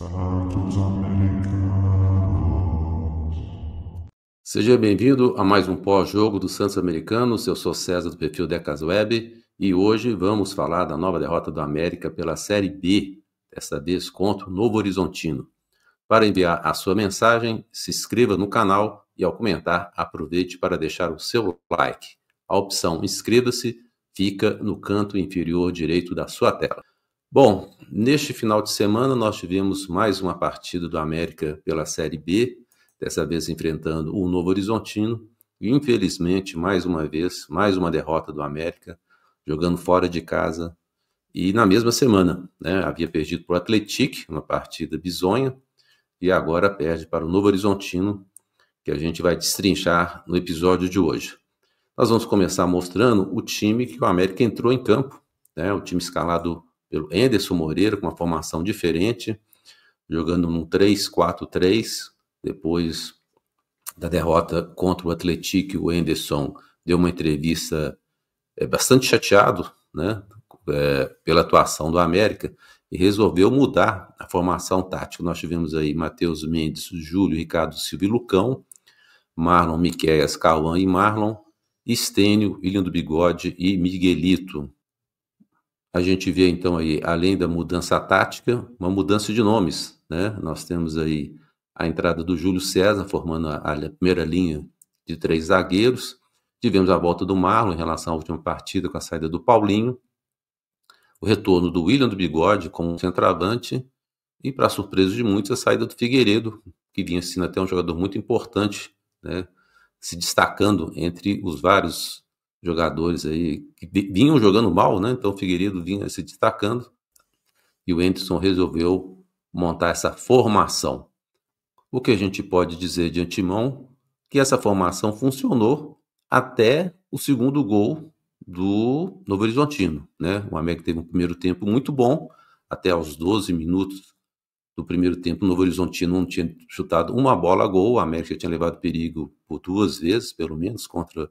Santos Americanos. Seja bem-vindo a mais um pós-jogo do Santos Americanos. Eu sou César do perfil Decas Web e hoje vamos falar da nova derrota do América pela Série B, desta vez contra o Novo Horizontino. Para enviar a sua mensagem, se inscreva no canal e ao comentar, aproveite para deixar o seu like. A opção inscreva-se fica no canto inferior direito da sua tela. Bom, neste final de semana nós tivemos mais uma partida do América pela Série B, dessa vez enfrentando o Novo Horizontino, e infelizmente, mais uma vez, mais uma derrota do América, jogando fora de casa, e na mesma semana, né, havia perdido para o Atlético, uma partida bizonha, e agora perde para o Novo Horizontino, que a gente vai destrinchar no episódio de hoje. Nós vamos começar mostrando o time que o América entrou em campo, né, o time escalado pelo Enderson Moreira, com uma formação diferente, jogando num 3-4-3, depois da derrota contra o Atlético, o Enderson deu uma entrevista bastante chateado, né, pela atuação do América, e resolveu mudar a formação tática. Nós tivemos aí Matheus Mendes, Júlio, Ricardo Silva e Lucão, Marlon, Miqueias, Cauã e Marlon, Estênio, William do Bigode e Miguelito. A gente vê então aí, além da mudança tática, uma mudança de nomes, né? Nós temos aí a entrada do Júlio César, formando a primeira linha de 3 zagueiros. Tivemos a volta do Marlon em relação à última partida, com a saída do Paulinho. O retorno do William do Bigode como centroavante. E, para surpresa de muitos, a saída do Figueiredo, que vinha sendo até um jogador muito importante, né? Se destacando entre os vários jogadores aí que vinham jogando mal, né? Então o Figueiredo vinha se destacando e o Enderson resolveu montar essa formação. O que a gente pode dizer de antemão que essa formação funcionou até o segundo gol do Novo Horizontino, né? O América teve um primeiro tempo muito bom, até aos 12 minutos do primeiro tempo. O Novo Horizontino não tinha chutado uma bola a gol, a América tinha levado perigo por 2 vezes, pelo menos, contra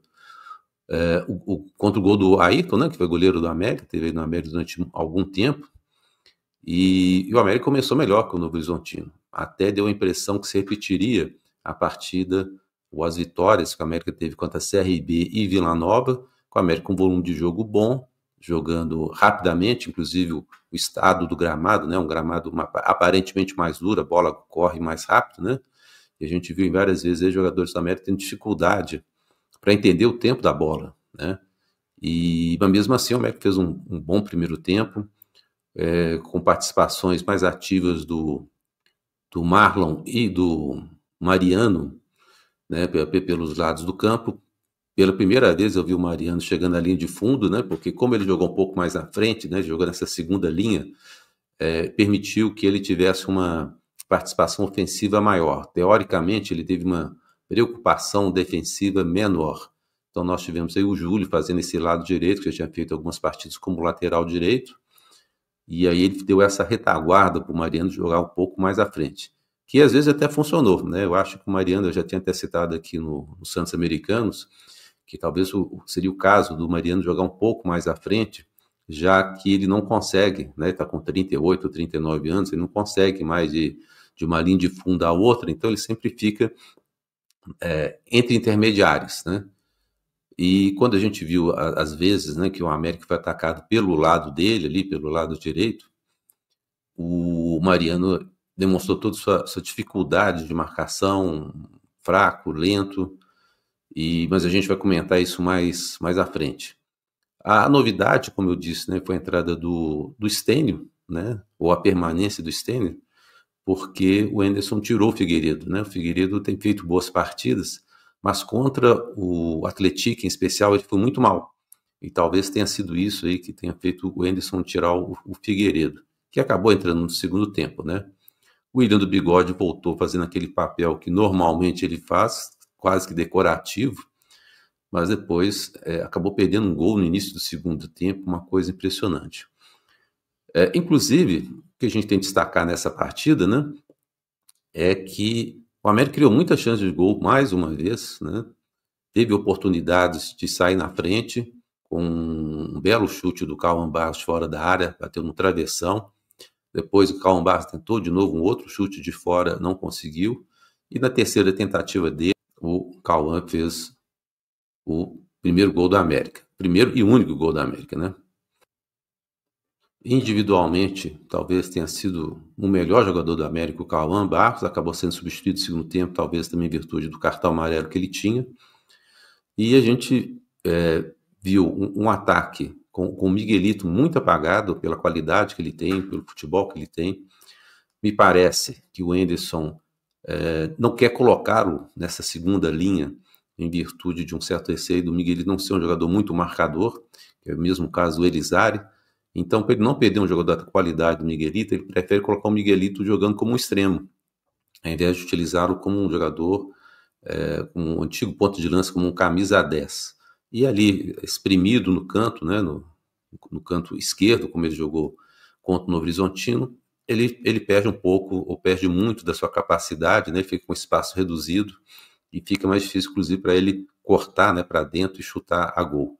o gol do Ayrton, né, que foi goleiro do América, teve aí no América durante algum tempo, e o América começou melhor que o Novo Horizontino. Até deu a impressão que se repetiria a partida, ou as vitórias que o América teve contra a CRB e Vila Nova, com o América com um volume de jogo bom, jogando rapidamente, inclusive o estado do gramado, né, um gramado aparentemente mais duro, a bola corre mais rápido, né, e a gente viu várias vezes aí jogadores do América tendo dificuldade para entender o tempo da bola, né? Mas mesmo assim o América fez um bom primeiro tempo, com participações mais ativas do Marlon e do Mariano, né, pelos lados do campo. Pela primeira vez eu vi o Mariano chegando na linha de fundo, né, porque como ele jogou um pouco mais à frente, né, jogou nessa segunda linha, permitiu que ele tivesse uma participação ofensiva maior. Teoricamente, ele teve uma preocupação defensiva menor. Então nós tivemos aí o Júlio fazendo esse lado direito, que já tinha feito algumas partidas como lateral direito, e aí ele deu essa retaguarda para o Mariano jogar um pouco mais à frente, que às vezes até funcionou, né? Eu acho que o Mariano, eu já tinha até citado aqui no Santos Americanos, que talvez seria o caso do Mariano jogar um pouco mais à frente, já que ele não consegue, né? Está com 38 ou 39 anos, ele não consegue mais de uma linha de fundo a outra, então ele sempre fica entre intermediários, né? E quando a gente viu, às vezes, né, que o América foi atacado pelo lado dele, ali, pelo lado direito, o Mariano demonstrou toda a sua dificuldade de marcação, fraco, lento, mas a gente vai comentar isso mais à frente. A novidade, como eu disse, né, foi a entrada do Estênio, né, ou a permanência do Estênio, porque o Enderson tirou o Figueiredo, né? O Figueiredo tem feito boas partidas, mas contra o Atlético em especial ele foi muito mal. E talvez tenha sido isso aí que tenha feito o Enderson tirar o Figueiredo, que acabou entrando no segundo tempo, né? O William do Bigode voltou fazendo aquele papel que normalmente ele faz, quase que decorativo, mas depois acabou perdendo um gol no início do segundo tempo, uma coisa impressionante. Inclusive, o que a gente tem que destacar nessa partida, né, é que o América criou muitas chances de gol mais uma vez, né, teve oportunidades de sair na frente, com um belo chute do Cauã Barros fora da área, bateu no travessão, Depois o Cauã Barros tentou de novo um outro chute de fora, não conseguiu. E na terceira tentativa dele, o Cauã fez o primeiro gol da América. Primeiro e único gol da América, né? Individualmente, talvez tenha sido o melhor jogador do América, o Cauã Barros, acabou sendo substituído no segundo tempo, talvez também em virtude do cartão amarelo que ele tinha. E a gente viu um ataque com o Miguelito muito apagado pela qualidade que ele tem, pelo futebol que ele tem. Me parece que o Henderson não quer colocá-lo nessa segunda linha em virtude de um certo receio do Miguelito não ser um jogador muito marcador, que é o mesmo caso do Elisari. Então, para ele não perder um jogador da qualidade do Miguelito, ele prefere colocar o Miguelito jogando como um extremo, ao invés de utilizá-lo como um jogador, um antigo ponto de lança, como um camisa 10. E ali, exprimido no canto, né, no canto esquerdo, como ele jogou contra o Novo Horizontino, ele perde um pouco, ou perde muito da sua capacidade, né, fica com espaço reduzido, e fica mais difícil, inclusive, para ele cortar, né, para dentro e chutar a gol.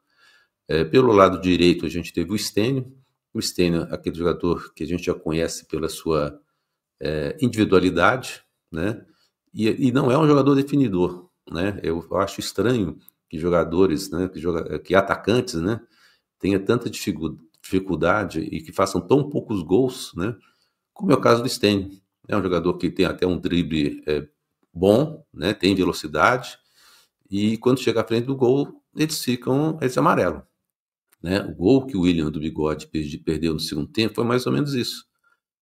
Pelo lado direito, a gente teve o Stênio, aquele jogador que a gente já conhece pela sua individualidade, né? E não é um jogador definidor, né? Eu acho estranho que jogadores, né, que atacantes, né, tenha tanta dificuldade e que façam tão poucos gols, né? Como é o caso do Stênio. É um jogador que tem até um drible bom, né? Tem velocidade e quando chega à frente do gol eles amarelam. Né? O gol que o William do Bigode perdeu no segundo tempo foi mais ou menos isso.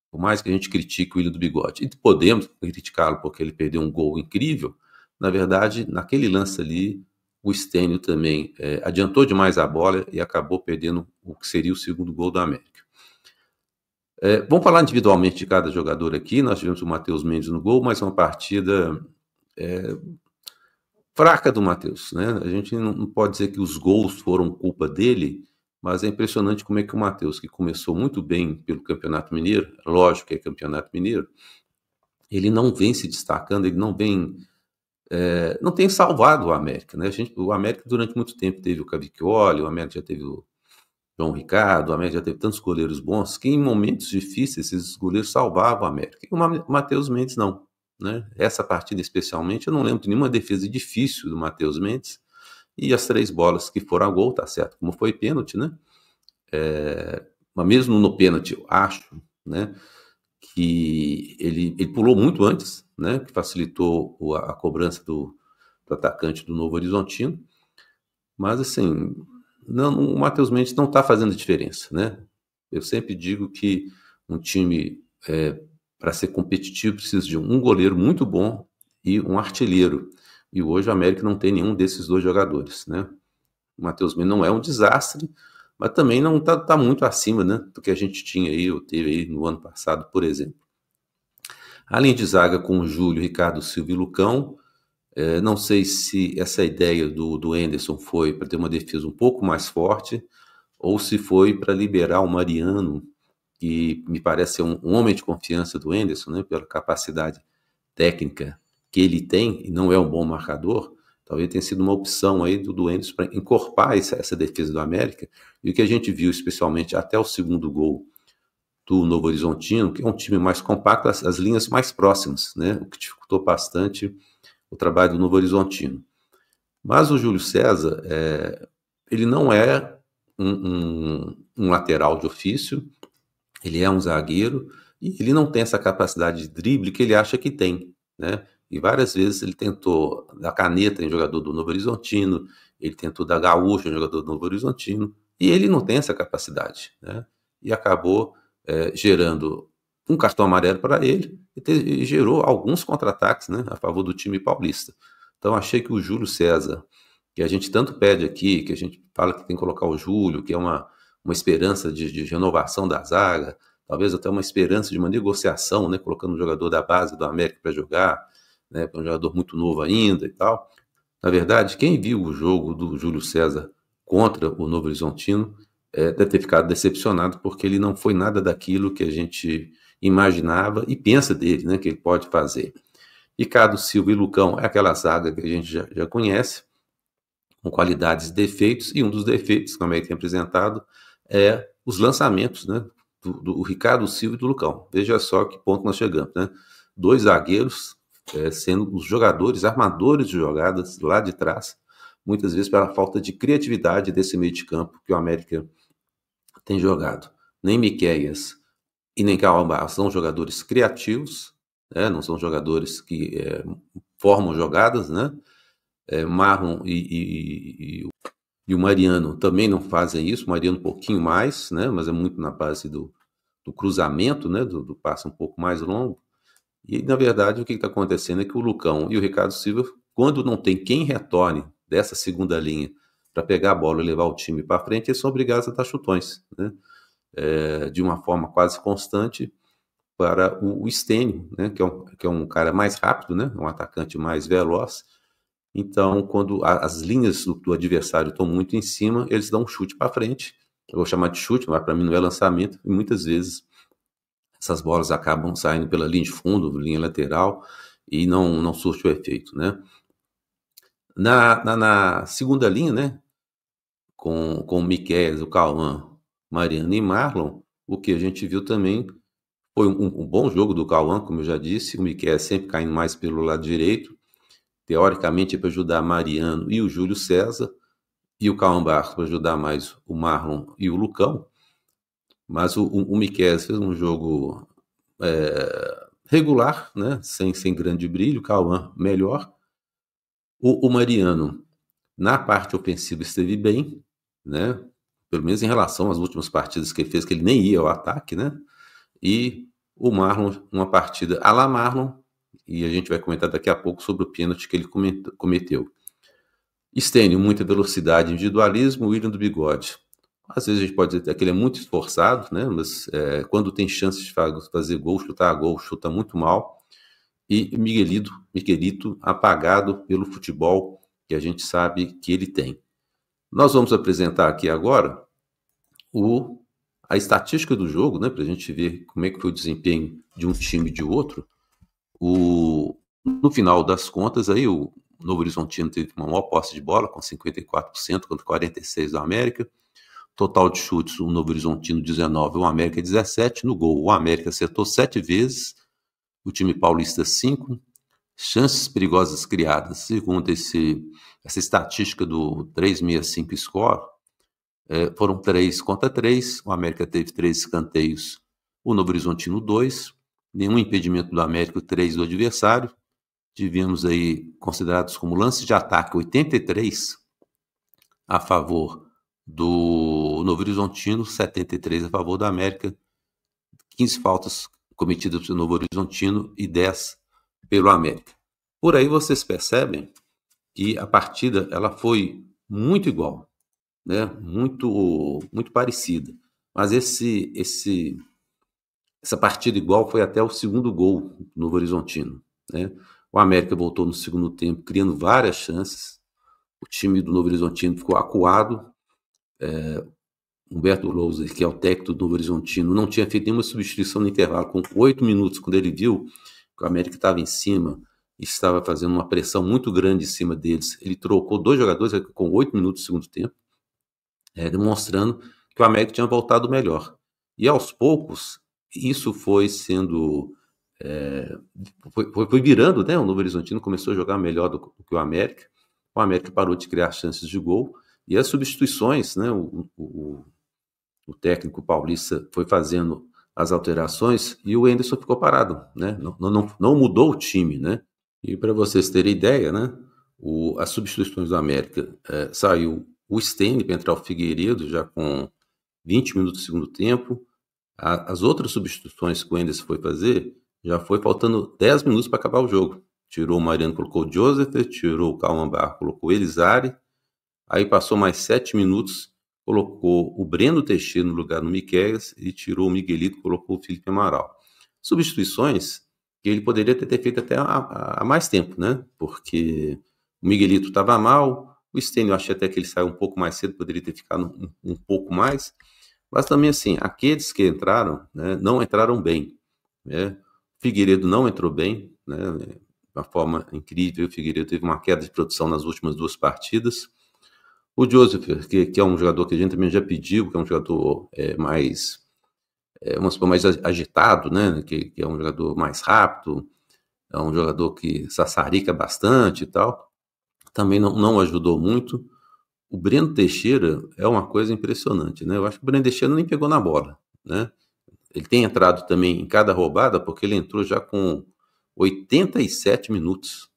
Por mais que a gente critique o William do Bigode, e podemos criticá-lo porque ele perdeu um gol incrível, na verdade, naquele lance ali, o Stênio também adiantou demais a bola e acabou perdendo o que seria o segundo gol do América. Vamos falar individualmente de cada jogador aqui. Nós tivemos o Matheus Mendes no gol, mas uma partida fraca do Matheus, né? A gente não pode dizer que os gols foram culpa dele, mas é impressionante como é que o Matheus, que começou muito bem pelo Campeonato Mineiro, lógico que é Campeonato Mineiro, ele não vem se destacando, ele não tem salvado o América, né? O América durante muito tempo teve o Cavicchioli, o América já teve o João Ricardo, o América já teve tantos goleiros bons que em momentos difíceis esses goleiros salvavam o América. E o Matheus Mendes não. Né? Essa partida especialmente, eu não lembro de nenhuma defesa difícil do Matheus Mendes, e as 3 bolas que foram a gol, tá certo, como foi pênalti, né? Mas mesmo no pênalti, eu acho, né, que ele pulou muito antes, né, que facilitou a cobrança do atacante do Novo Horizontino, mas assim, o Matheus Mendes não está fazendo diferença, né? Eu sempre digo que um time para ser competitivo precisa de um goleiro muito bom e um artilheiro. E hoje o América não tem nenhum desses 2 jogadores, né? O Matheus Mendes não é um desastre, mas também não está muito acima, né, do que a gente tinha aí, ou teve aí no ano passado, por exemplo. Além de zaga com o Júlio, Ricardo Silva e Lucão, não sei se essa ideia do Henderson foi para ter uma defesa um pouco mais forte, ou se foi para liberar o Mariano, que me parece ser um homem de confiança do Henderson, né, pela capacidade técnica que ele tem, e não é um bom marcador. Talvez tenha sido uma opção aí do Henderson para encorpar essa defesa do América. E o que a gente viu, especialmente até o segundo gol do Novo Horizontino, que é um time mais compacto, as linhas mais próximas, né, o que dificultou bastante o trabalho do Novo Horizontino. Mas o Júlio César, ele não é um lateral de ofício, ele é um zagueiro e ele não tem essa capacidade de drible que ele acha que tem, né? E várias vezes ele tentou dar caneta em jogador do Novo Horizontino, ele tentou dar gaúcho em jogador do Novo Horizontino, e ele não tem essa capacidade, né? E acabou gerando um cartão amarelo para ele e gerou alguns contra-ataques, né, a favor do time paulista. Então achei que o Júlio César, que a gente tanto pede aqui, que a gente fala que tem que colocar o Júlio, que é uma esperança de renovação da zaga, talvez até uma esperança de uma negociação, né, colocando um jogador da base do América para jogar, né, um jogador muito novo ainda e tal. Na verdade, quem viu o jogo do Júlio César contra o Novo Horizontino deve ter ficado decepcionado, porque ele não foi nada daquilo que a gente imaginava e pensa dele, né, que ele pode fazer. Ricardo Silva e Lucão é aquela zaga que a gente já conhece, com qualidades e defeitos, e um dos defeitos que o América tem apresentado é os lançamentos, né? do Ricardo Silva e do Lucão. Veja só que ponto nós chegamos, né? 2 zagueiros sendo os jogadores, armadores de jogadas lá de trás, muitas vezes pela falta de criatividade desse meio de campo que o América tem jogado. Nem Miqueias e nem Calambá são jogadores criativos, né? Não são jogadores que formam jogadas, né? Marlon e o Mariano também não fazem isso, o Mariano um pouquinho mais, né? Mas é muito na base do cruzamento, né? Do passe um pouco mais longo. E, na verdade, o que está acontecendo é que o Lucão e o Ricardo Silva, quando não tem quem retorne dessa segunda linha para pegar a bola e levar o time para frente, eles são obrigados a dar chutões, né? De uma forma quase constante para o Stênio, né? Que é um cara mais rápido, né? Um atacante mais veloz. Então, quando as linhas do adversário estão muito em cima, eles dão um chute para frente. Eu vou chamar de chute, mas para mim não é lançamento, e muitas vezes essas bolas acabam saindo pela linha de fundo, linha lateral, e não surte o efeito, né? Na segunda linha, né, com o Miqueias, o Cauã, Mariano e Marlon, o que a gente viu também foi um bom jogo do Cauã, como eu já disse, o Miqueias sempre caindo mais pelo lado direito, teoricamente para ajudar Mariano e o Júlio César, e o Cauã Barros para ajudar mais o Marlon e o Lucão. Mas o Miqueias fez um jogo regular, né? sem grande brilho, o Cauã melhor. O Mariano, na parte ofensiva, esteve bem, né? Pelo menos em relação às últimas partidas que ele fez, que ele nem ia ao ataque, né? E o Marlon, uma partida à la Marlon, e a gente vai comentar daqui a pouco sobre o pênalti que ele cometeu. Stênio, muita velocidade, individualismo, William do Bigode. Às vezes a gente pode dizer que ele é muito esforçado, né? Mas quando tem chance de fazer gol, chutar gol, chuta muito mal. E Miguelito apagado pelo futebol que a gente sabe que ele tem. Nós vamos apresentar aqui agora a estatística do jogo, né? Para a gente ver como é que foi o desempenho de um time e de outro. No final das contas, aí, o Novo Horizontino teve uma maior posse de bola, com 54% contra 46% do América. Total de chutes, o Novo Horizontino 19, o América 17. No gol, o América acertou 7 vezes, o time paulista 5. Chances perigosas criadas, segundo essa estatística do 365 Score, foram 3-3. O América teve 3 escanteios, o Novo Horizontino 2. Nenhum impedimento do América, 3 do adversário. Tivemos aí considerados como lances de ataque 83 a favor do Novo Horizontino, 73 a favor do América, 15 faltas cometidas pelo Novo Horizontino e 10 pelo América. Por aí vocês percebem que a partida ela foi muito igual, né? Muito parecida. Mas essa partida igual foi até o segundo gol do Novo Horizontino, né? O América voltou no segundo tempo, criando várias chances. O time do Novo Horizontino ficou acuado. Humberto Lousa, que é o técnico do Novo Horizontino, não tinha feito nenhuma substituição no intervalo. Com 8 minutos, quando ele viu que o América estava em cima e estava fazendo uma pressão muito grande em cima deles, ele trocou 2 jogadores com 8 minutos do segundo tempo, demonstrando que o América tinha voltado melhor. E aos poucos, isso foi sendo... foi virando, né? O Novo Horizontino começou a jogar melhor do que o América. O América parou de criar chances de gol. E as substituições, né? O técnico paulista foi fazendo as alterações e o Enderson ficou parado, né? Não mudou o time, né? E para vocês terem ideia, né? As substituições do América, saiu o Stênio para entrar o Figueiredo já com 20 minutos do segundo tempo. As outras substituições que o Enderson foi fazer, já foi faltando 10 minutos para acabar o jogo. Tirou o Mariano, colocou o Joseph, tirou o Cauã Barros, colocou o Elizari. Aí passou mais 7 minutos, colocou o Breno Teixeira no lugar do Miqueias e tirou o Miguelito, colocou o Felipe Amaral. Substituições que ele poderia ter feito até há mais tempo, né? Porque o Miguelito estava mal, o Stênio eu achei até que ele saiu um pouco mais cedo, poderia ter ficado um pouco mais. Mas também, assim, aqueles que entraram, né, não entraram bem, né? O Figueiredo não entrou bem, né? De uma forma incrível. O Figueiredo teve uma queda de produção nas últimas 2 partidas. O Joseph, que é um jogador que a gente também já pediu, que é um jogador mais vamos supor, mais agitado, né? Que é um jogador mais rápido, é um jogador que sassarica bastante e tal. Também não ajudou muito. O Breno Teixeira é uma coisa impressionante, né? Eu acho que o Breno Teixeira nem pegou na bola, né? Ele tem entrado também em cada roubada, porque ele entrou já com 87 minutos,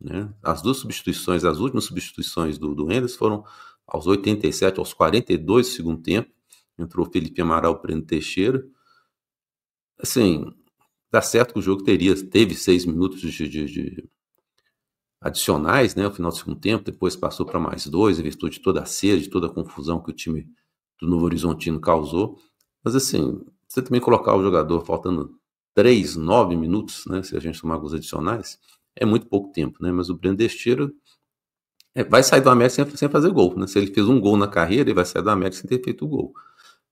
né? As duas substituições, as últimas substituições do Enders foram aos 87, aos 42 do segundo tempo. Entrou o Felipe Amaral, o Breno Teixeira. Assim, dá certo que o jogo teve 6 minutos de adicionais, né, no final do segundo tempo, depois passou para mais 2, em virtude de toda a sede, toda a confusão que o time do Novo Horizontino causou. Mas assim, você também colocar o jogador faltando 3, 9 minutos, né, se a gente tomar alguns adicionais, é muito pouco tempo, né? Mas o Breno Teixeira vai sair do América sem fazer gol, né? Se ele fez um gol na carreira, ele vai sair do América sem ter feito o gol.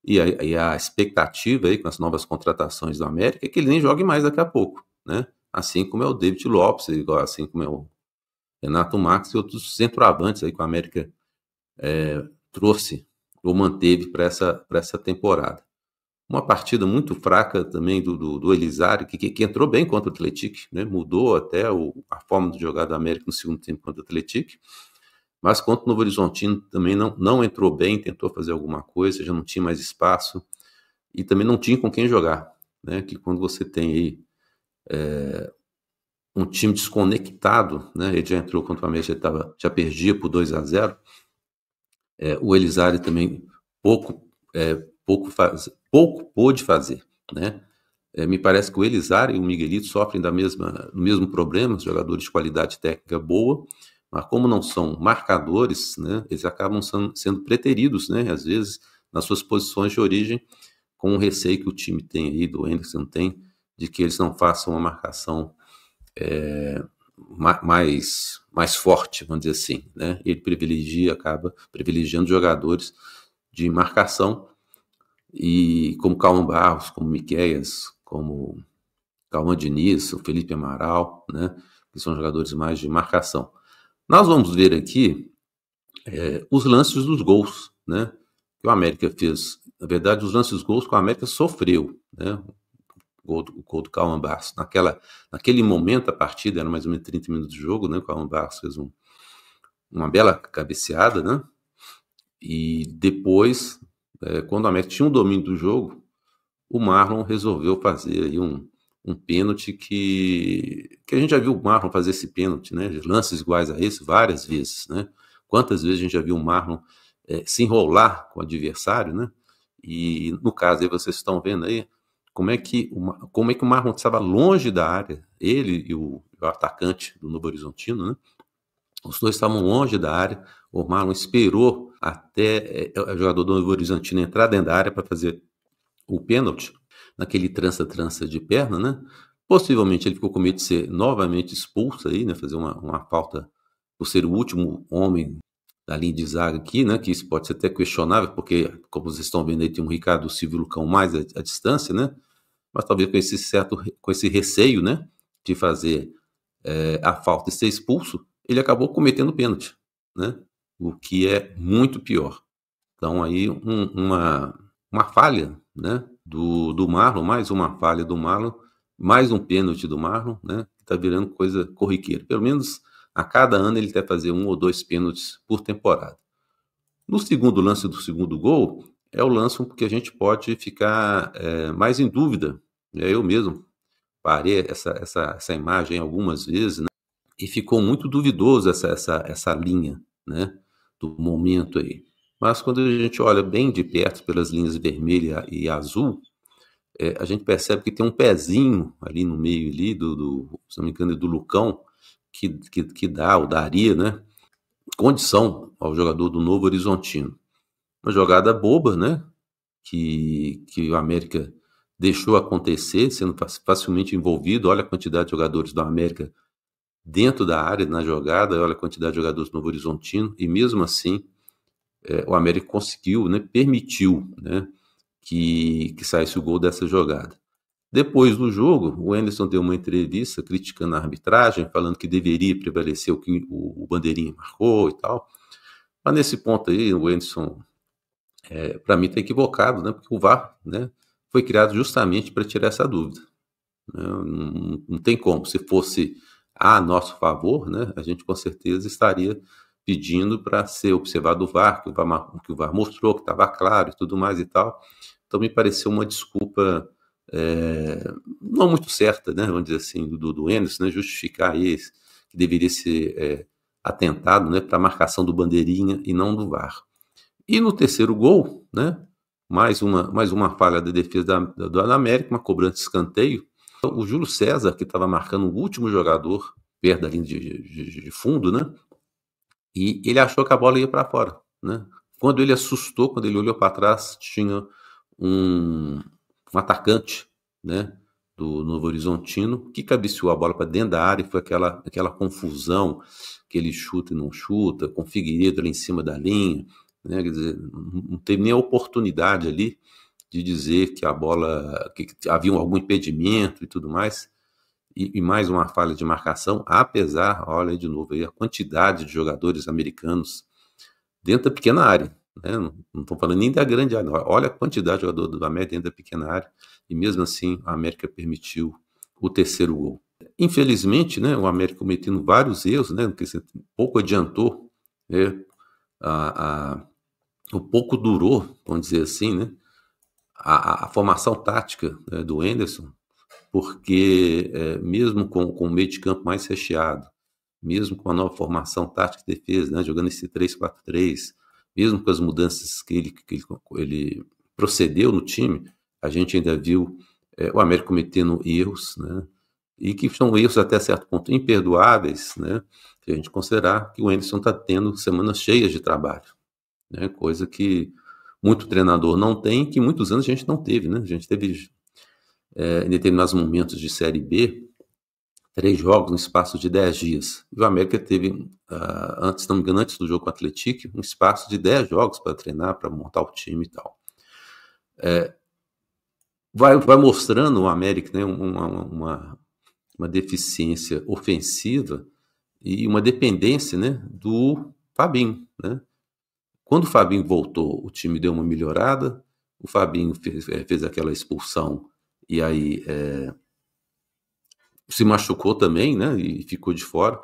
E a expectativa aí com as novas contratações do América é que ele nem jogue mais daqui a pouco, né? Assim como é o David Lopes, assim como é o Renato Marques e outros centroavantes aí que o América trouxe ou manteve para essa temporada. Uma partida muito fraca também do Elizari, que entrou bem contra o Atlético, né? Mudou até a forma de jogar do América no segundo tempo contra o Atlético, mas contra o Novo Horizontino também não entrou bem, tentou fazer alguma coisa, já não tinha mais espaço e também não tinha com quem jogar, né? Que quando você tem aí um time desconectado, né? Ele já entrou contra o América, já perdia por 2-0. O Elizari também pouco pôde fazer, né? Me parece que o Elizari e o Miguelito sofrem do mesmo problema, jogadores de qualidade técnica boa, mas como não são marcadores, né, eles acabam sendo preteridos, né, às vezes, nas suas posições de origem, com o receio que o time tem aí, do Anderson tem, de que eles não façam uma marcação mais forte, vamos dizer assim, né? Ele acaba privilegiando jogadores de marcação, e como Calma Barros, como Miqueias, como Calma Diniz, o Felipe Amaral, né? Que são jogadores mais de marcação. Nós vamos ver aqui os lances dos gols, né? Que o América fez. Na verdade, os lances dos gols que o América sofreu, né? O gol do Calma Barros. Naquele momento, a partida era mais ou menos 30 minutos de jogo, né? O Calma Barros fez uma bela cabeceada, né? E depois, quando o América tinha um domínio do jogo, o Marlon resolveu fazer aí um pênalti que a gente já viu o Marlon fazer esse pênalti, né? Lances iguais a esse várias vezes, né? Quantas vezes a gente já viu o Marlon se enrolar com o adversário, né? E no caso aí vocês estão vendo aí como é que o Marlon estava longe da área, ele e o atacante do Novo Horizontino, né? Os dois estavam longe da área, o Marlon esperou até o jogador do Novo Horizontino entrar dentro da área para fazer o pênalti, naquele trança de perna, né? Possivelmente ele ficou com medo de ser novamente expulso aí, né? Fazer uma falta por ser o último homem da linha de zaga aqui, né? Que isso pode ser até questionável, porque, como vocês estão vendo aí, tem um Ricardo Silva e o Lucão mais à distância, né? Mas talvez com esse receio, né? De fazer a falta e ser expulso, ele acabou cometendo pênalti, né? O que é muito pior. Então aí uma falha, né, do Marlon, mais uma falha do Marlon, mais um pênalti do Marlon, né, que está virando coisa corriqueira. Pelo menos a cada ano ele deve fazer 1 ou 2 pênaltis por temporada. No segundo lance do segundo gol, é o lance que a gente pode ficar mais em dúvida. Eu mesmo parei essa imagem algumas vezes, né, e ficou muito duvidoso essa linha, né, do momento aí. Mas quando a gente olha bem de perto pelas linhas vermelha e azul, a gente percebe que tem um pezinho ali no meio ali se não me engano, do Lucão, que dá ou daria, né, condição ao jogador do Novo Horizontino. Uma jogada boba, né, que o América deixou acontecer, sendo facilmente envolvido. Olha a quantidade de jogadores do América dentro da área, na jogada, olha a quantidade de jogadores do Novo Horizontino, e mesmo assim o América conseguiu, né, permitiu, né, que saísse o gol dessa jogada. Depois do jogo, o Anderson deu uma entrevista criticando a arbitragem, falando que deveria prevalecer o que o Bandeirinha marcou e tal. Mas nesse ponto aí, o Anderson, para mim, está equivocado, né, porque o VAR, né, foi criado justamente para tirar essa dúvida, né? Não tem como. Se fosse a nosso favor, né, a gente com certeza estaria pedindo para ser observado o VAR, que o VAR mostrou que estava claro e tudo mais e tal. Então me pareceu uma desculpa não muito certa, né, vamos dizer assim, do Anderson, né, justificar isso, que deveria ser atentado, né, para a marcação do bandeirinha e não do VAR. E no terceiro gol, né, mais uma falha da defesa do América, uma cobrança de escanteio. O Júlio César, que estava marcando o último jogador perto da linha de fundo, né, e ele achou que a bola ia para fora, né. Quando ele assustou, quando ele olhou para trás, tinha um atacante, né, do Novo Horizontino, que cabeceou a bola para dentro da área, e foi aquela confusão, que ele chuta e não chuta, com o Figueiredo ali em cima da linha, né, quer dizer, não teve nem a oportunidade ali de dizer que a bola, que havia algum impedimento e tudo mais, e mais uma falha de marcação, apesar, olha aí de novo, aí, a quantidade de jogadores americanos dentro da pequena área, né? Não estou falando nem da grande área, olha a quantidade de jogadores do América dentro da pequena área, e mesmo assim a América permitiu o terceiro gol. Infelizmente, né, o América cometendo vários erros, né, porque pouco adiantou, né, o pouco durou, vamos dizer assim, né, a formação tática, né, do Anderson, porque mesmo com o meio de campo mais recheado, mesmo com a nova formação tática de defesa, né, jogando esse 3-4-3, mesmo com as mudanças que ele procedeu no time, a gente ainda viu o América cometendo erros, né, e que são erros até certo ponto imperdoáveis, né, se a gente considerar que o Anderson está tendo semanas cheias de trabalho, né, coisa que muito treinador não tem, que muitos anos a gente não teve, né, a gente teve em determinados momentos de Série B, 3 jogos no espaço de 10 dias. E o América teve, antes, não me engano, antes do jogo com o Atlético, um espaço de 10 jogos para treinar, para montar o time e tal. Vai mostrando o América, né, uma deficiência ofensiva e uma dependência, né, do Fabinho, né? Quando o Fabinho voltou, o time deu uma melhorada, o Fabinho fez aquela expulsão e aí se machucou também, né, e ficou de fora,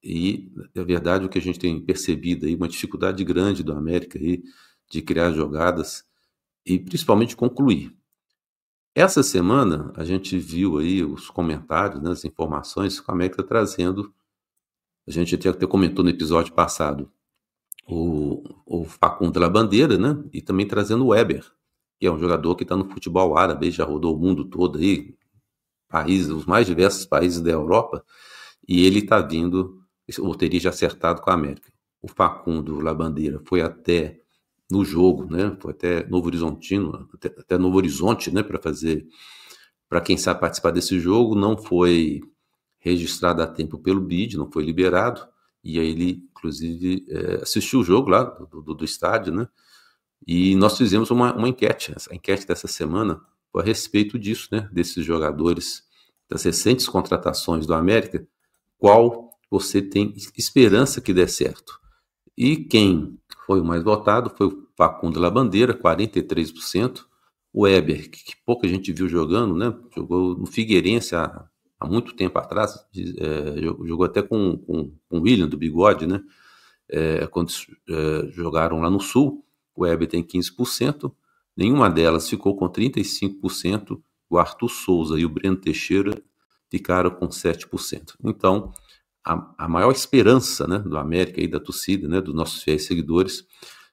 e é verdade o que a gente tem percebido aí, uma dificuldade grande do América aí, de criar jogadas e principalmente concluir. Essa semana a gente viu aí os comentários, né, as informações que o América está trazendo, a gente até comentou no episódio passado, o Facundo Labandeira, né, e também trazendo o Weber, que é um jogador que está no futebol árabe, já rodou o mundo todo aí, os mais diversos países da Europa, e ele está vindo, ou teria já acertado com a América. O Facundo Labandeira foi até no jogo, né? Foi até Novo Horizontino, até Novo Horizonte, né? Para quem sabe participar desse jogo, não foi registrado a tempo pelo BID, não foi liberado, e aí ele, inclusive, assistiu o jogo lá do estádio, né? E nós fizemos uma enquete, essa enquete dessa semana, a respeito disso, né? Desses jogadores, das recentes contratações do América, qual você tem esperança que dê certo. E quem foi o mais votado foi o Facundo Labandeira, 43%. O Weber, que pouca gente viu jogando, né? Jogou no Figueirense há muito tempo atrás, jogou até com o William do Bigode, né? Quando jogaram lá no Sul, o Weber tem 15%, nenhuma delas ficou com 35%, o Arthur Souza e o Breno Teixeira ficaram com 7%. Então, a maior esperança, né, do América e da torcida, né, dos nossos fiéis seguidores,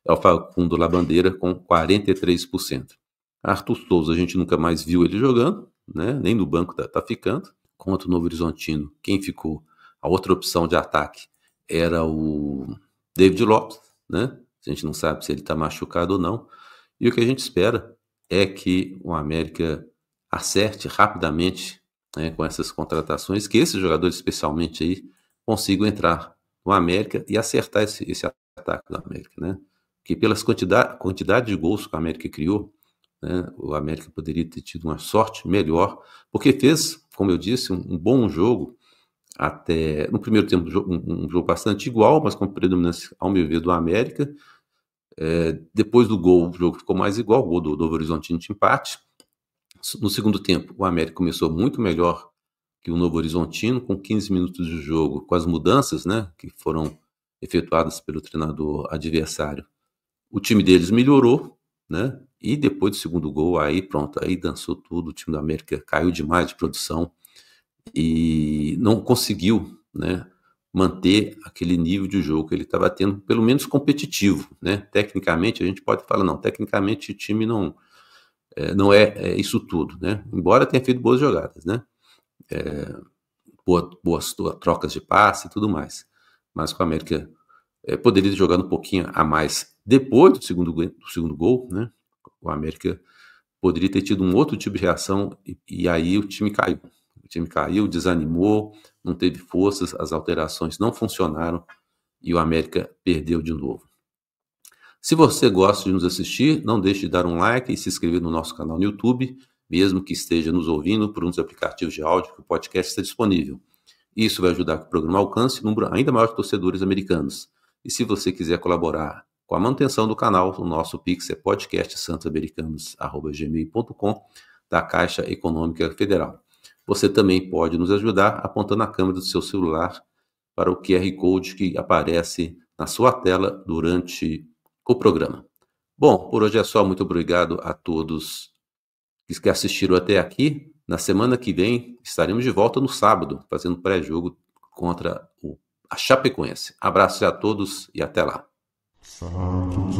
é o Facundo Labandeira com 43%. Arthur Souza, a gente nunca mais viu ele jogando, né, nem no banco tá ficando. Contra o Novo Horizontino, quem ficou, a outra opção de ataque era o David Lopes, né? A gente não sabe se ele está machucado ou não. E o que a gente espera é que o América acerte rapidamente, né, com essas contratações, que esses jogadores especialmente aí consigam entrar no América e acertar esse ataque do América, né? Que pelas quantidade de gols que o América criou, né, o América poderia ter tido uma sorte melhor, porque fez, como eu disse, um bom jogo, até no primeiro tempo um jogo bastante igual, mas com predominância, ao meu ver, do América. Depois do gol, o jogo ficou mais igual, o gol do Novo Horizontino de empate, No segundo tempo, o América começou muito melhor que o Novo Horizontino, com 15 minutos de jogo, com as mudanças, né, que foram efetuadas pelo treinador adversário. O time deles melhorou, né? E depois do segundo gol, aí pronto, aí dançou tudo. O time do América caiu demais de produção e não conseguiu, né, manter aquele nível de jogo que ele estava tendo, pelo menos competitivo, né? Tecnicamente, a gente pode falar, não, tecnicamente o time não é isso tudo, né? Embora tenha feito boas jogadas, né? Boas trocas de passe e tudo mais. Mas com a América poderia ter jogado um pouquinho a mais depois do segundo gol, né? O América poderia ter tido um outro tipo de reação e aí o time caiu. O time caiu, desanimou, não teve forças, as alterações não funcionaram e o América perdeu de novo. Se você gosta de nos assistir, não deixe de dar um like e se inscrever no nosso canal no YouTube, mesmo que esteja nos ouvindo por um dos aplicativos de áudio que o podcast está disponível. Isso vai ajudar que o programa alcance um número ainda maior de torcedores americanos. E se você quiser colaborar com a manutenção do canal, o nosso Pix é podcastsantosamericanos@gmail.com da Caixa Econômica Federal. Você também pode nos ajudar apontando a câmera do seu celular para o QR Code que aparece na sua tela durante o programa. Bom, por hoje é só. Muito obrigado a todos que assistiram até aqui. Na semana que vem estaremos de volta no sábado, fazendo pré-jogo contra a Chapecoense. Abraços a todos e até lá. Santos